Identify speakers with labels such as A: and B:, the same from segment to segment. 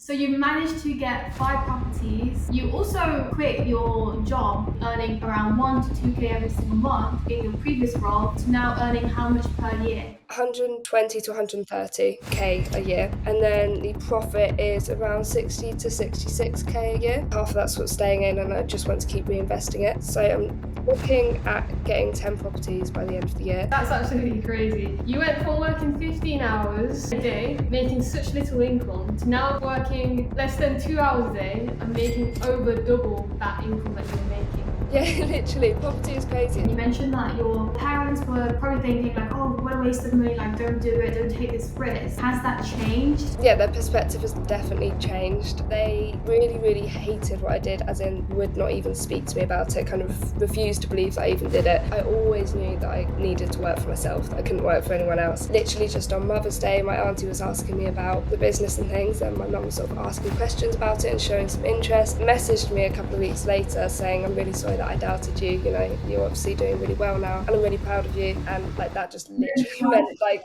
A: So you managed to get 5 properties. You also quit your job earning around 1 to 2K every single month in your previous role to now earning how much per year?
B: 120 to 130k a year, and then the profit is around 60 to 66k a year. Half of that's what's staying in, and I just want to keep reinvesting it. So I'm looking at getting 10 properties by the end of the year.
A: That's absolutely crazy. You went from working 15 hours a day, making such little income, to now working less than 2 hours a day and making over double that income that you're making.
B: Yeah, literally, property is crazy.
A: You mentioned that your parents were probably thinking like, oh, what a waste of money, like don't do it, don't take this risk. Has that changed?
B: Yeah, their perspective has definitely changed. They really, really hated what I did, as in would not even speak to me about it, kind of refused to believe that I even did it. I always knew that I needed to work for myself, that I couldn't work for anyone else. Literally just on Mother's Day, my auntie was asking me about the business and things, and my mum was sort of asking questions about it and showing some interest. Messaged me a couple of weeks later saying, I'm really sorry that I doubted you, you're obviously doing really well now, and I'm really proud of you. And like that just literally meant like,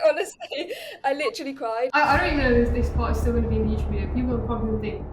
B: honestly, I literally cried.
A: I don't even know if this part is still going to be in the YouTube video. People are probably going to think.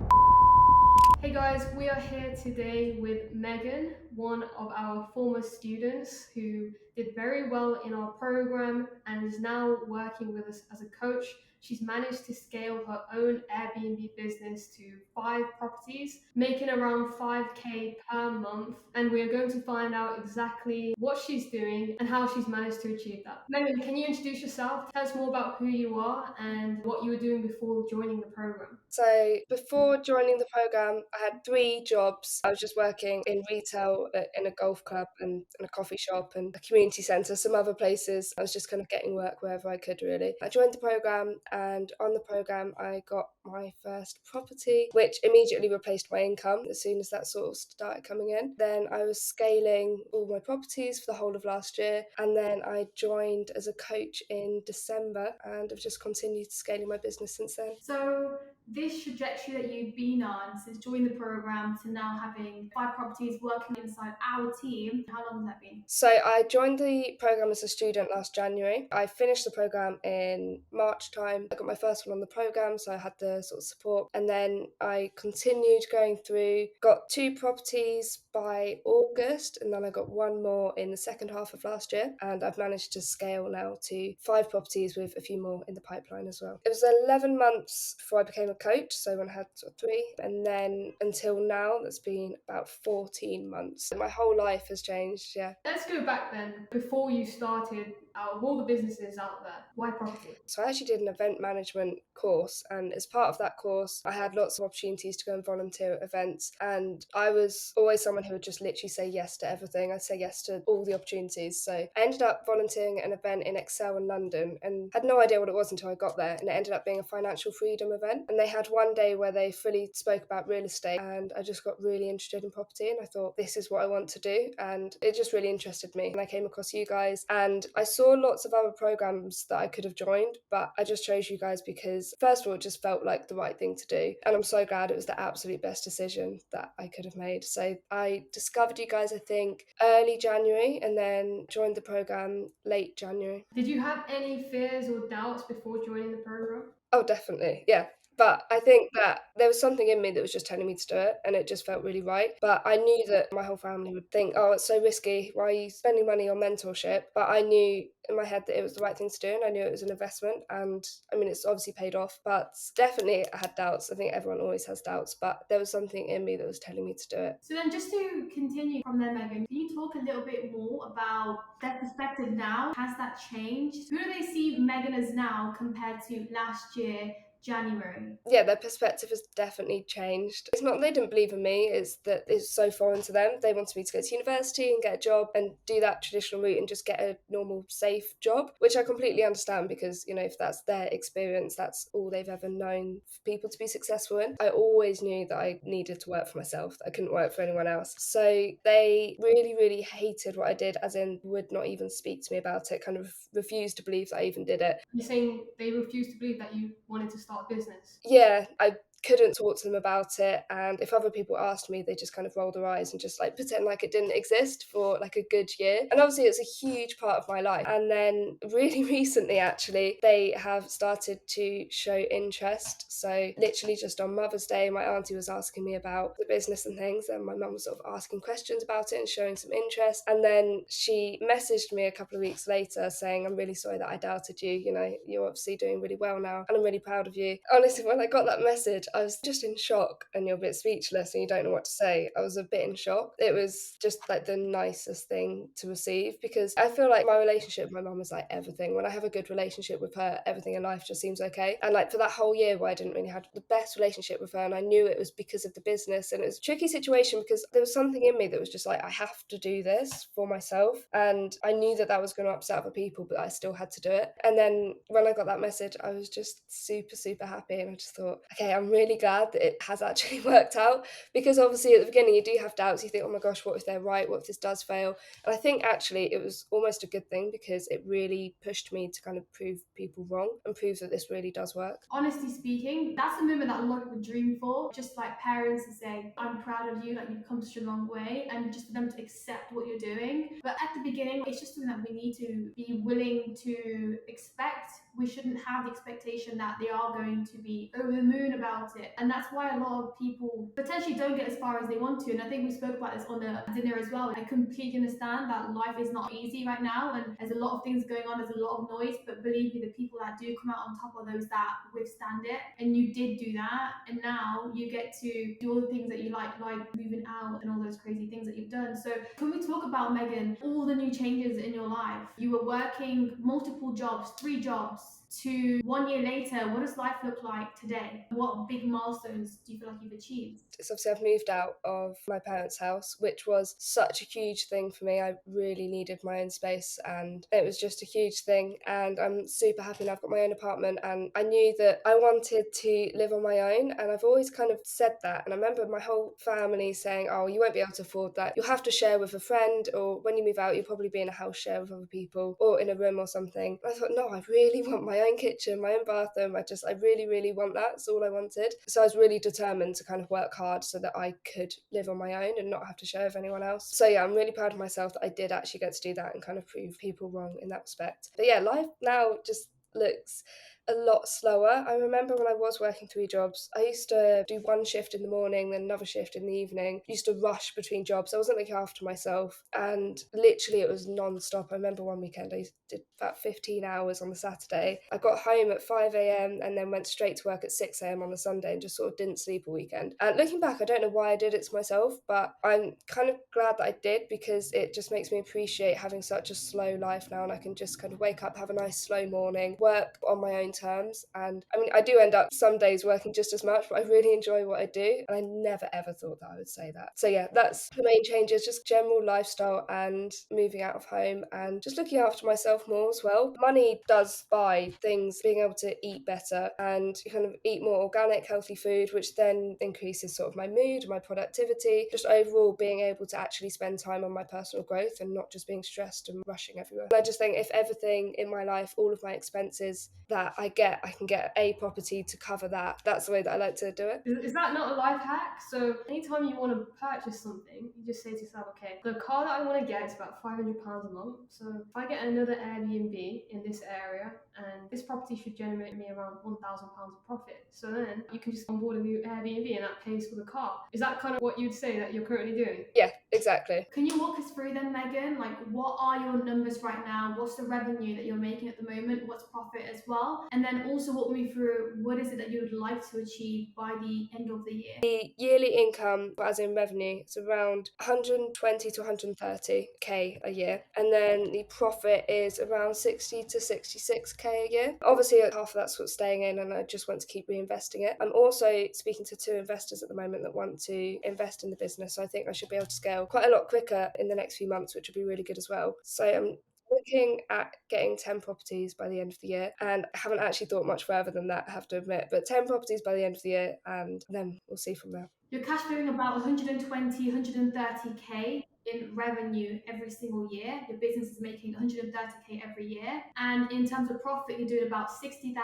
A: Hey guys, we are here today with Megan, one of our former students who did very well in our program and is now working with us as a coach. She's managed to scale her own Airbnb business to 5 properties, making around 5K per month. And we are going to find out exactly what she's doing and how she's managed to achieve that. Megan, can you introduce yourself? Tell us more about who you are and what you were doing before joining the program.
B: So before joining the program, I had 3 jobs. I was just working in retail in a golf club and in a coffee shop and a community centre, some other places. I was just kind of getting work wherever I could, really. I joined the program, and on the program, I got my first property, which immediately replaced my income as soon as that sort of started coming in. Then I was scaling all my properties for the whole of last year, and then I joined as a coach in December, and I've just continued scaling my business since then.
A: So this trajectory that you've been on since joining the program to now having 5 properties working inside our team, how long has that been?
B: So I joined the program as a student last January. I finished the program in March time. I got my first one on the program, so I had the sort of support. And then I continued going through, got 2 properties by August, and then I got one more in the second half of last year. And I've managed to scale now to 5 properties with a few more in the pipeline as well. It was 11 months before I became a coach, so when I had sort of 3. And then until now, that's been about 14 months. My whole life has changed, yeah.
A: Let's go back then. Before you started, out of all the businesses out there, why property?
B: So I actually did an event management course, and as part of that course, I had lots of opportunities to go and volunteer at events. And I was always someone who would just literally say yes to everything. I'd say yes to all the opportunities. So I ended up volunteering at an event in Excel in London and had no idea what it was until I got there. And it ended up being a financial freedom event. And they had one day where they fully spoke about real estate, and I just got really interested in property, and I thought, this is what I want to do. And it just really interested me. And I came across you guys, and I saw lots of other programs that I could have joined, but I just chose you guys because, first of all, it just felt like the right thing to do. And I'm so glad it was the absolute best decision that I could have made. So I discovered you guys, I think, early January, and then joined the program late January.
A: Did you have any fears or doubts before joining the program?
B: Oh, definitely. Yeah. But I think that there was something in me that was just telling me to do it, and it just felt really right. But I knew that my whole family would think, oh, it's so risky. Why are you spending money on mentorship? But I knew in my head that it was the right thing to do, and I knew it was an investment. And I mean, it's obviously paid off, but definitely I had doubts. I think everyone always has doubts, but there was something in me that was telling me to do it.
A: So then just to continue from there, Megan, can you talk a little bit more about their perspective now? Has that changed? Who do they see Megan as now compared to last year, January?
B: Yeah, their perspective has definitely changed. It's not they didn't believe in me, it's that it's so foreign to them. They wanted me to go to university and get a job and do that traditional route and just get a normal, safe job, which I completely understand because, if that's their experience, that's all they've ever known for people to be successful in. I always knew that I needed to work for myself, that I couldn't work for anyone else. So they really, really hated what I did, as in would not even speak to me about it, kind of refused to believe that I even did it.
A: You're saying they refused to believe that you wanted to start a business?
B: Yeah, I couldn't talk to them about it. And if other people asked me, they just kind of rolled their eyes and just like pretend like it didn't exist for like a good year. And obviously it's a huge part of my life. And then really recently, actually, they have started to show interest. So literally just on Mother's Day, my auntie was asking me about the business and things, and my mum was sort of asking questions about it and showing some interest. And then she messaged me a couple of weeks later saying, I'm really sorry that I doubted you. You know, you're obviously doing really well now, and I'm really proud of you. Honestly, when I got that message, I was just in shock, and you're a bit speechless and you don't know what to say. I was a bit in shock. It was just like the nicest thing to receive, because I feel like my relationship with my mum is like everything. When I have a good relationship with her, everything in life just seems okay. And like for that whole year where I didn't really have the best relationship with her, and I knew it was because of the business, and it was a tricky situation because there was something in me that was just like, I have to do this for myself. And I knew that that was going to upset other people, but I still had to do it. And then when I got that message, I was just super, super happy. And I just thought, okay, I'm really glad that it has actually worked out, because obviously at the beginning you do have doubts. You think, oh my gosh, what if they're right? What if this does fail? And I think actually it was almost a good thing, because it really pushed me to kind of prove people wrong and prove that this really does work.
A: Honestly speaking, that's a moment that a lot of people dream for. Just like parents to say, I'm proud of you, like you've come such a long way, and just for them to accept what you're doing. But at the beginning, it's just something that we need to be willing to expect. We shouldn't have the expectation that they are going to be over the moon about it. And that's why a lot of people potentially don't get as far as they want to. And I think we spoke about this on the dinner as well. I completely understand that life is not easy right now, and there's a lot of things going on, there's a lot of noise, but believe me, the people that do come out on top are those that withstand it. And you did do that, and now you get to do all the things that you like moving out and all those crazy things that you've done. So can we talk about, Megan, all the new changes in your life? You were working multiple jobs, 3 jobs, to 1 year later. What does life look like today? What big milestones do you feel like you've achieved?
B: It's obviously I've moved out of my parents' house, which was such a huge thing for me. I really needed my own space, and it was just a huge thing. And I'm super happy now. I've got my own apartment, and I knew that I wanted to live on my own, and I've always kind of said that. And I remember my whole family saying, oh, you won't be able to afford that. You'll have to share with a friend, or when you move out, you'll probably be in a house share with other people or in a room or something. I thought, no, I really want my own kitchen, my own bathroom. I really, really want that. That's all I wanted. So I was really determined to kind of work hard so that I could live on my own and not have to share with anyone else. So yeah, I'm really proud of myself that I did actually get to do that and kind of prove people wrong in that respect. But yeah, life now just looks a lot slower. I remember when I was working 3 jobs, I used to do one shift in the morning, then another shift in the evening. I used to rush between jobs. I wasn't looking after myself, and literally it was non-stop. I remember one weekend I did about 15 hours on the Saturday. I got home at 5 a.m. and then went straight to work at 6 a.m. on the Sunday and just sort of didn't sleep all weekend. And looking back, I don't know why I did it to myself, but I'm kind of glad that I did, because it just makes me appreciate having such a slow life now, and I can just kind of wake up, have a nice slow morning, work on my own terms. And I mean, I do end up some days working just as much, but I really enjoy what I do, and I never ever thought that I would say that. So yeah, that's the main changes, just general lifestyle and moving out of home and just looking after myself more as well. Money does buy things, being able to eat better and kind of eat more organic, healthy food, which then increases sort of my mood, my productivity, just overall being able to actually spend time on my personal growth and not just being stressed and rushing everywhere. And I just think if everything in my life, all of my expenses that I can get a property to cover that. That's the way that I like to do it.
A: Is that not a life hack? So anytime you want to purchase something, you just say to yourself, okay, the car that I want to get is about £500 a month. So if I get another Airbnb in this area, and this property should generate me around £1,000 of profit. So then you can just onboard a new Airbnb and that pays for the car. Is that kind of what you'd say that you're currently doing?
B: Yeah, exactly.
A: Can you walk us through then, Megan? Like, what are your numbers right now? What's the revenue that you're making at the moment? What's profit as well? And then also walk me through what is it that you would like to achieve by the end of the year?
B: The yearly income, as in revenue, is around 120 to 130k a year, and then the profit is around 60 to 66k a year. Obviously, half of that's what's staying in, and I just want to keep reinvesting it. I'm also speaking to 2 investors at the moment that want to invest in the business, so I think I should be able to scale quite a lot quicker in the next few months, which would be really good as well. So I'm looking at getting 10 properties by the end of the year, and I haven't actually thought much further than that, I have to admit, but 10 properties by the end of the year, and then we'll see from there.
A: You're cash flowing about 120, 130k in revenue every single year. Your business is making 130k every year. And in terms of profit, you're doing about £60,000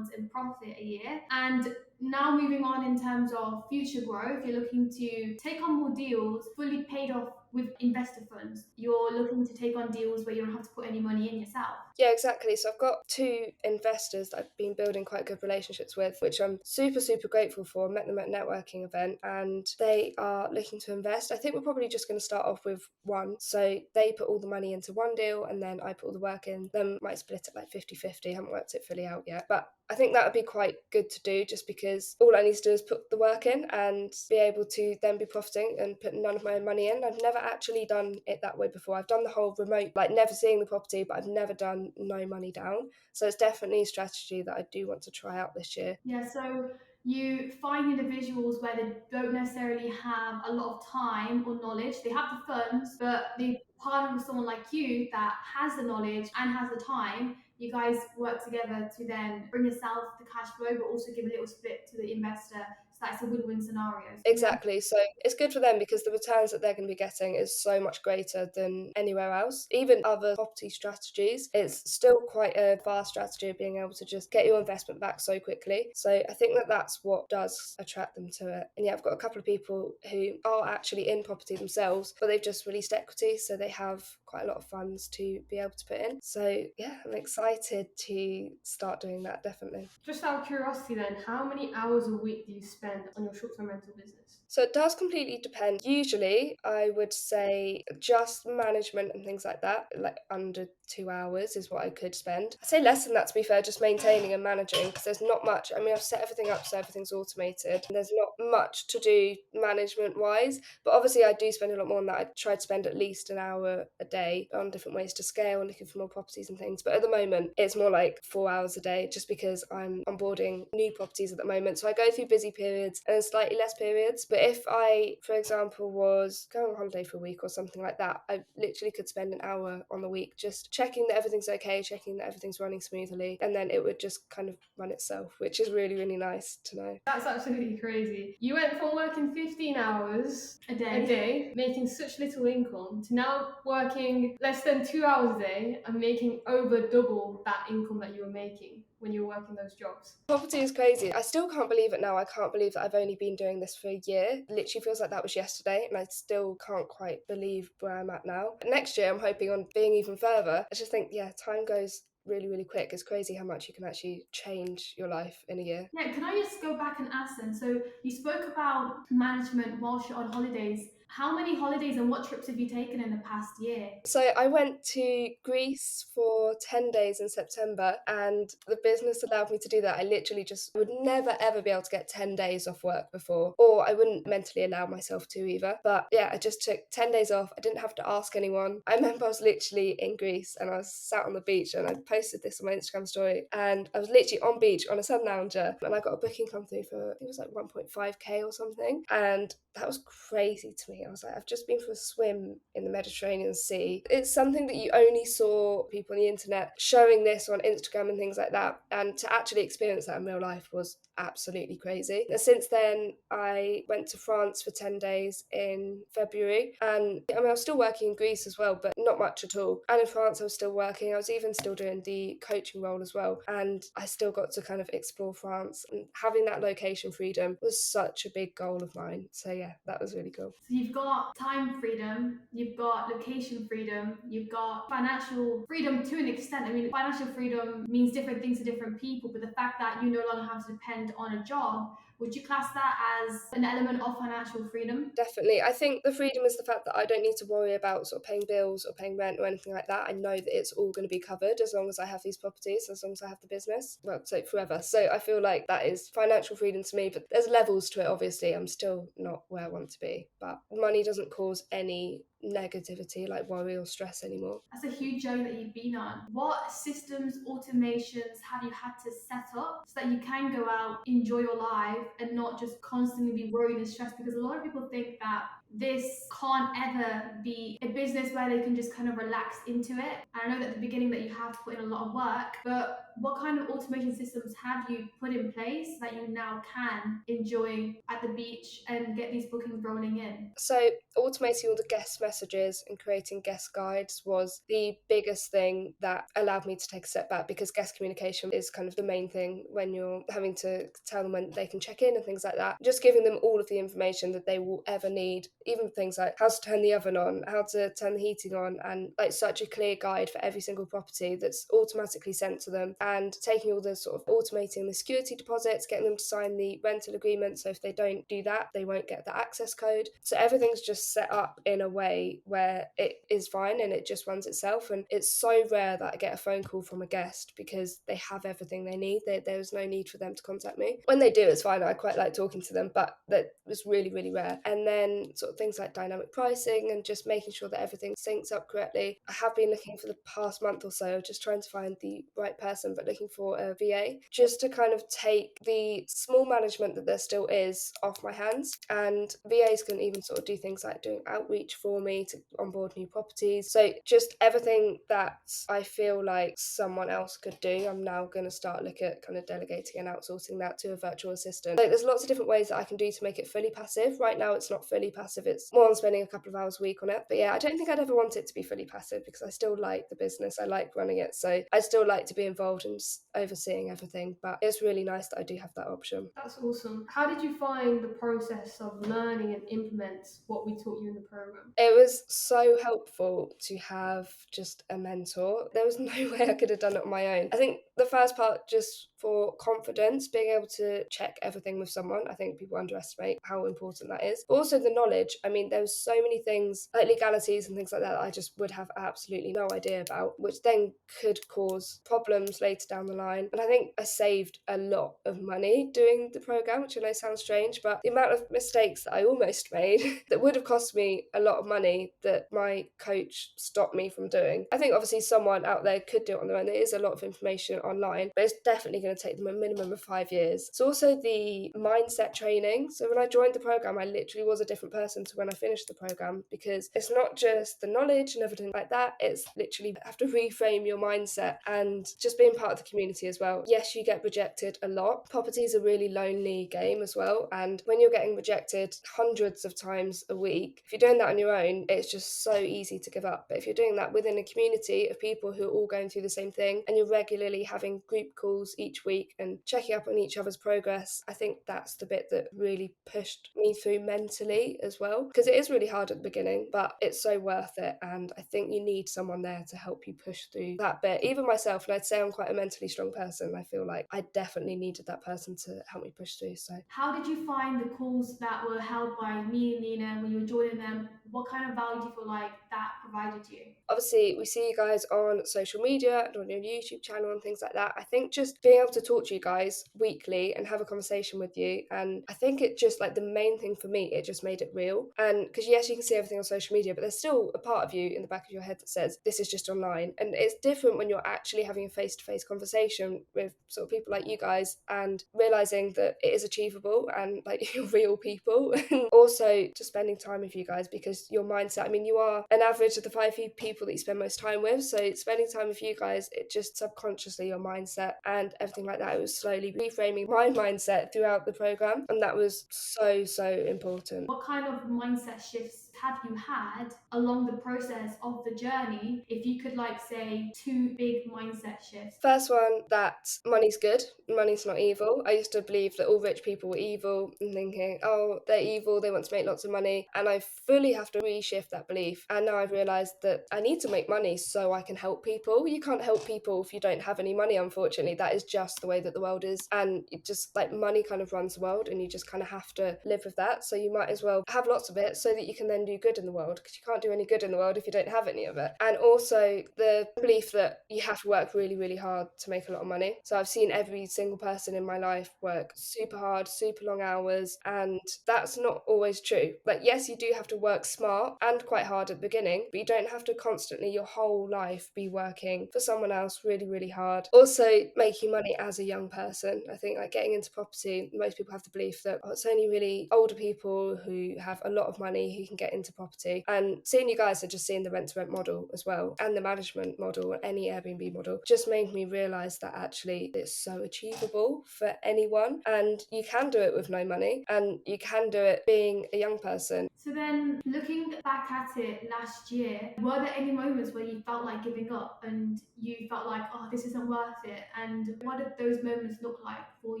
A: in profit a year. And now moving on in terms of future growth, you're looking to take on more deals fully paid off with investor funds. You're looking to take on deals where you don't have to put any money in yourself.
B: Yeah, exactly. So I've got two investors that I've been building quite good relationships with, which I'm super, super grateful for. I met them at a networking event and they are looking to invest. I think we're probably just going to start off with one. So they put all the money into one deal and then I put all the work in. Then might split it like 50-50. Haven't worked it fully out yet. But I think that would be quite good to do just because all I need to do is put the work in and be able to then be profiting and put none of my own money in. I've never actually done it that way before. I've done the whole remote, like never seeing the property, but I've never done no money down. So it's definitely a strategy that I do want to try out this year.
A: Yeah, so you find individuals where they don't necessarily have a lot of time or knowledge. They have the funds, but they partner with someone like you that has the knowledge and has the time. You guys work together to then bring yourself the cash flow, but also give a little split to the investor. So that's a win-win scenario. Yeah.
B: Exactly. So it's good for them because the returns that they're going to be getting is so much greater than anywhere else. Even other property strategies, it's still quite a fast strategy of being able to just get your investment back so quickly. So I think that that's what does attract them to it. And yeah, I've got a couple of people who are actually in property themselves, but they've just released equity. So they have quite a lot of funds to be able to put in. So yeah, I'm excited to start doing that, definitely.
A: Just out of curiosity then, how many hours a week do you spend on your short-term rental business?
B: So it does completely depend. Usually, I would say just management and things like that, like under 2 hours is what I could spend. I'd say less than that, to be fair, just maintaining and managing because there's not much. I mean, I've set everything up so everything's automated. And there's not much to do management wise, but obviously I do spend a lot more on that. I try to spend at least an hour a day on different ways to scale and looking for more properties and things. But at the moment, it's more like 4 hours a day just because I'm onboarding new properties at the moment. So I go through busy periods and then slightly less periods. But if I, for example, was going on holiday for a week or something like that, I literally could spend an hour on the week just checking that everything's okay, checking that everything's running smoothly, and then it would just kind of run itself, which is really, really nice to know.
A: That's absolutely crazy. You went from working 15 hours a day, making such little income, to now working less than 2 hours a day and making over double that income that you were making when you were working those jobs.
B: Property is crazy. I still can't believe it now. I can't believe that I've only been doing this for a year. It literally feels like that was yesterday, and I still can't quite believe where I'm at now. Next year, I'm hoping on being even further. I just think, yeah, time goes really, really quick. It's crazy how much you can actually change your life in a year.
A: Yeah, can I just go back and ask then? So you spoke about management whilst you're on holidays. How many holidays and what trips have you taken in the past year?
B: So I went to Greece for 10 days in September and the business allowed me to do that. I literally just would never ever be able to get 10 days off work before, or I wouldn't mentally allow myself to either. But yeah, I just took 10 days off. I didn't have to ask anyone. I remember I was literally in Greece and I was sat on the beach and I posted this on my Instagram story and I was literally on beach on a sun lounger and I got a booking come through for, I think it was like 1.5k or something. And that was crazy to me. I was like, I've just been for a swim in the Mediterranean Sea. It's something that you only saw people on the internet showing this on Instagram and things like that. And to actually experience that in real life was absolutely crazy. And since then, I went to France for 10 days in February. And I mean, I was still working in Greece as well, but not much at all. And in France, I was still working. I was even still doing the coaching role as well. And I still got to kind of explore France. And having that location freedom was such a big goal of mine. So yeah, that was really cool.
A: So you've got time freedom, you've got location freedom, you've got financial freedom to an extent. I mean, financial freedom means different things to different people, but the fact that you no longer have to depend on a job, would you class that as an element of financial freedom?
B: Definitely. I think the freedom is the fact that I don't need to worry about sort of paying bills or paying rent or anything like that. I know that it's all going to be covered as long as I have these properties, as long as I have the business. Well, so forever. So I feel like that is financial freedom to me, but there's levels to it, obviously. I'm still not where I want to be, but money doesn't cause any negativity like worry or stress anymore.
A: That's a huge journey that you've been on. What systems, automations have you had to set up so that you can go out, enjoy your life, and not just constantly be worried and stressed? Because a lot of people think that this can't ever be a business where they can just kind of relax into it. I know that at the beginning that you have to put in a lot of work, but what kind of automation systems have you put in place that you now can enjoy at the beach and get these bookings rolling in?
B: So automating all the guest messages and creating guest guides was the biggest thing that allowed me to take a step back, because guest communication is kind of the main thing when you're having to tell them when they can check in and things like that. Just giving them all of the information that they will ever need, even things like how to turn the oven on, how to turn the heating on, and like such a clear guide for every single property that's automatically sent to them, and taking all the sort of automating the security deposits, getting them to sign the rental agreement, so if they don't do that they won't get the access code. So everything's just set up in a way where it is fine and it just runs itself. And it's so rare that I get a phone call from a guest because they have everything they need. There's no need for them to contact me. When they do, it's fine. I quite like talking to them, but that was really, really rare. And then sort of things like dynamic pricing and just making sure that everything syncs up correctly. I have been looking for the past month or so, just trying to find the right person, but looking for a VA just to kind of take the small management that there still is off my hands. And VAs can even sort of do things like doing outreach for me to onboard new properties. So just everything that I feel like someone else could do, I'm now going to start look at kind of delegating and outsourcing that to a virtual assistant. Like, there's lots of different ways that I can do to make it fully passive. Right now it's not fully passive, it's more on spending a couple of hours a week on it. But yeah, I don't think I'd ever want it to be fully passive, because I still like the business, I like running it, so I still like to be involved in overseeing everything. But it's really nice that I do have that option.
A: That's awesome. How did you find the process of learning and implement what we taught you in the program?
B: It was so helpful to have just a mentor. There was no way I could have done it on my own. I think the first part, just for confidence, being able to check everything with someone, I think people underestimate how important that is. But also the knowledge. I mean, there was so many things like legalities and things like that I just would have absolutely no idea about, which then could cause problems later down the line. And I think I saved a lot of money doing the program, which I know sounds strange, but the amount of mistakes that I almost made that would have cost me a lot of money that my coach stopped me from doing. I think obviously someone out there could do it on their own. There is a lot of information online, but it's definitely going to take them a minimum of 5 years. It's also the mindset training. So when I joined the program, I literally was a different person to when I finished the program, because it's not just the knowledge and everything like that, it's literally have to reframe your mindset and just being part of the community as well. Yes, you get rejected a lot. Property is a really lonely game as well, and when you're getting rejected hundreds of times a week, if you're doing that on your own, it's just so easy to give up. But if you're doing that within a community of people who are all going through the same thing, and you're regularly having group calls each week and checking up on each other's progress, I think that's the bit that really pushed me through mentally as well, because it is really hard at the beginning, but it's so worth it. And I think you need someone there to help you push through that bit. Even myself, and I'd say I'm quite a mentally strong person, I feel like I definitely needed that person to help me push through. So
A: How did you find the calls that were held by me and Leena when you were joining them? What kind of value do you feel like that provided you?
B: obviously we see you guys on social media and on your YouTube channel and things like that. I think just being able to talk to you guys weekly and have a conversation with you, and I think it just, like, the main thing for me, it just made it real. And because yes, you can see everything on social media, but there's still a part of you in the back of your head that says this is just online. And it's different when you're actually having a face-to-face conversation with sort of people like you guys, and realizing that it is achievable and like you're real people. And also just spending time with you guys, because your mindset, I mean, you are an average of the 5 people that you spend most time with, so spending time with you guys, it just subconsciously, your mindset and everything like that, it was slowly reframing my mindset throughout the program, and that was so important.
A: What kind of mindset shifts have you had along the process of the journey? If you could, like, say, two big mindset shifts.
B: First one, that money's good, money's not evil. I used to believe that all rich people were evil and thinking, oh, they're evil, they want to make lots of money. And I fully have to reshift that belief. And now I've realised that I need to make money so I can help people. You can't help people if you don't have any money, unfortunately. That is just the way that the world is. And it just, like, money kind of runs the world, and you just kind of have to live with that. So you might as well have lots of it so that you can then then do good in the world, because you can't do any good in the world if you don't have any of it. And also the belief that you have to work really, really hard to make a lot of money. So I've seen every single person in my life work super hard, super long hours, and that's not always true. Like, yes, you do have to work smart and quite hard at the beginning, but you don't have to constantly your whole life be working for someone else really, really hard. Also, making money as a young person. I think, like, getting into property, most people have the belief that it's only really older people who have a lot of money who can get into property. And seeing you guys and just seeing the rent to rent model as well, and the management model, any Airbnb model, just made me realise that actually it's so achievable for anyone, and you can do it with no money, and you can do it being a young person.
A: So then, looking back at it last year, were there any moments where you felt like giving up and you felt like, oh, this isn't worth it? And what did those moments look like for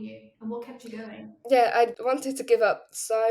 A: you? And what kept you going?
B: Yeah, I wanted to give up so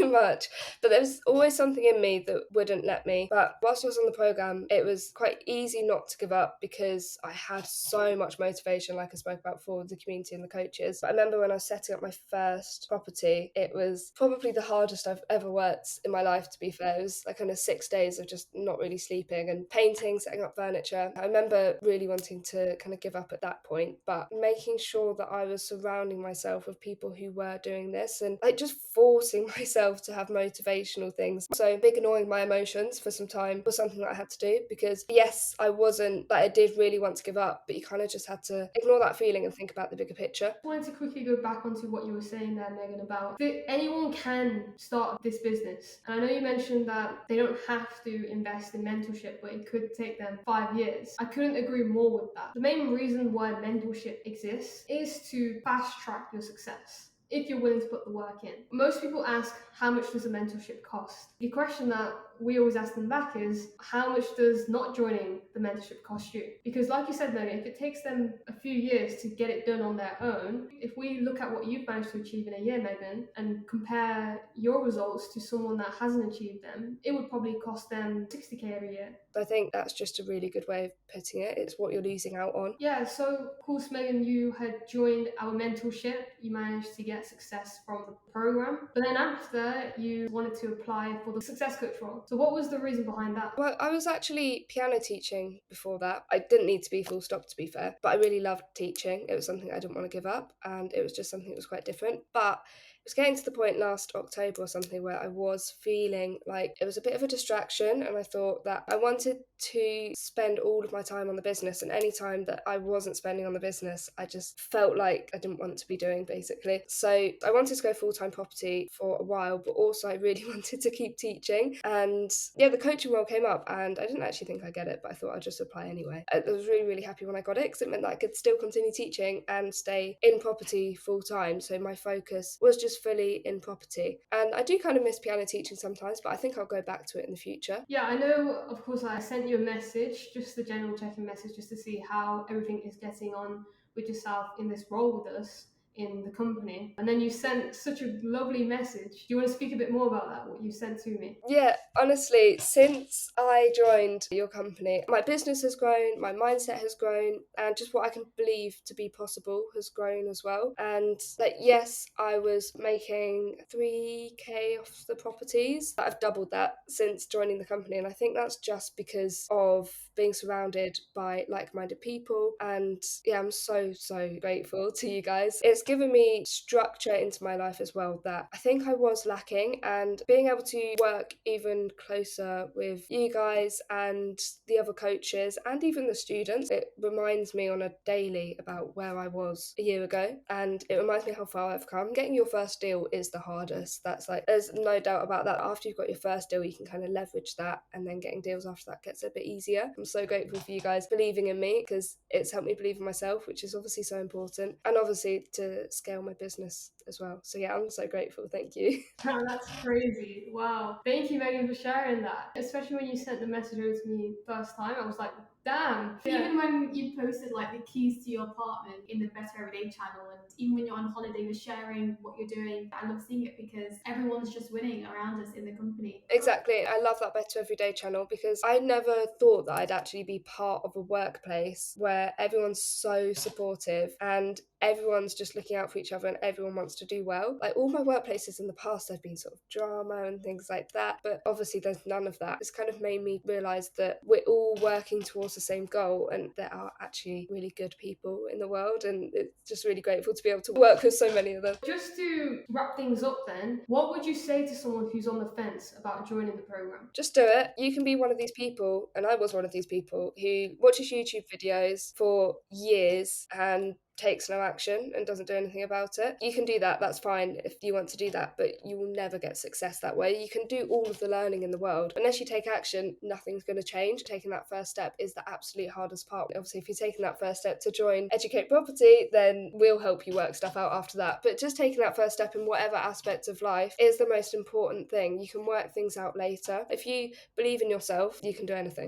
B: much, but there was always something in me that wouldn't let me. But whilst I was on the program, it was quite easy not to give up because I had so much motivation, like I spoke about before, with the community and the coaches. But I remember when I was setting up my first property, it was probably the hardest I've ever worked in my life, to be fair. It was like kind of 6 days of just not really sleeping and painting, setting up furniture. I remember really wanting to kind of give up at that point, but making sure that I was surrounding myself with people who were doing this, and like just forcing myself to have motivational things. So big ignoring my emotions for some time was something that I had to do, because yes, I wasn't, like, I did really want to give up, but you kind of just had to ignore that feeling and think about the bigger picture.
A: I wanted to quickly go back onto what you were saying there, Megan, about that anyone can start this business. And I know you mentioned that they don't have to invest in mentorship, but it could take them 5 years. I couldn't agree more with that. The main reason why mentorship exists is to fast track your success, if you're willing to put the work in. Most people ask, how much does a mentorship cost? The question that we always ask them back is, how much does not joining the mentorship cost you? Because like you said, Megan, if it takes them a few years to get it done on their own, if we look at what you've managed to achieve in a year, Megan, and compare your results to someone that hasn't achieved them, it would probably cost them 60k every year.
B: I think that's just a really good way of putting it. It's what you're losing out on.
A: Yeah, so of course, Megan, you had joined our mentorship. You managed to get success from the program. But then after, you wanted to apply for the success coach role. So what was the reason behind that?
B: Well, I was actually piano teaching before that. I didn't need to be full stop, to be fair, but I really loved teaching. It was something I didn't want to give up, and it was just something that was quite different. But it was getting to the point last October or something where I was feeling like it was a bit of a distraction, and I thought that I wanted to spend all of my time on the business, and any time that I wasn't spending on the business, I just felt like I didn't want to be doing, basically. So I wanted to go full-time property for a while, but also I really wanted to keep teaching. And yeah, the coaching role came up, and I didn't actually think I'd get it, but I thought I'd just apply anyway. I was really, really happy when I got it, because it meant that I could still continue teaching and stay in property full-time. So my focus was just fully in property. And I do kind of miss piano teaching sometimes, but I think I'll go back to it in the future.
A: Yeah, I know, of course, I sent you a message, just a general check-in message, just to see how everything is getting on with yourself in this role with us in the company. And then you sent such a lovely message. Do you want to speak a bit more about that, what you sent to me?
B: Yeah, honestly, since I joined your company, my business has grown, my mindset has grown, and just what I can believe to be possible has grown as well. And like, yes, I was making 3k off the properties. I've doubled that since joining the company, and I think that's just because of being surrounded by like-minded people. And yeah, I'm so grateful to you guys. It's given me structure into my life as well that I think I was lacking, and being able to work even closer with you guys and the other coaches and even the students, it reminds me on a daily about where I was a year ago, and it reminds me how far I've come. Getting your first deal is the hardest. That's like, there's no doubt about that. After you've got your first deal, you can kind of leverage that, and then getting deals after that gets a bit easier. I'm so grateful for you guys believing in me, because it's helped me believe in myself, which is obviously so important, and obviously to scale my business as well. So yeah, I'm so grateful. Thank you.
A: Oh, that's crazy. Wow. Thank you, Megan, for sharing that. Especially when you sent the message over to me first time, I was like, Damn.
C: Even when you posted like the keys to your apartment in the Better Everyday channel, and even when you're on holiday, you're sharing what you're doing. I love seeing it because everyone's just winning around us in the company.
B: Exactly. I love that Better Everyday channel because I never thought that I'd actually be part of a workplace where everyone's so supportive and everyone's just looking out for each other and everyone wants to do well. Like all my workplaces in the past, have been sort of drama and things like that, but obviously there's none of that. It's kind of made me realise that we're all working towards the same goal and there are actually really good people in the world, and it's just really grateful to be able to work with so many of them.
A: Just to wrap things up then, what would you say to someone who's on the fence about joining the program?
B: Just do it. You can be one of these people, and I was one of these people, who watches YouTube videos for years and takes no action and doesn't do anything about it. You can do that, that's fine if you want to do that, but you will never get success that way. You can do all of the learning in the world. Unless you take action, nothing's going to change. Taking that first step is the absolute hardest part. Obviously, if you're taking that first step to join Educate Property, then we'll help you work stuff out after that. But just taking that first step in whatever aspect of life is the most important thing. You can work things out later. If you believe in yourself, you can do anything.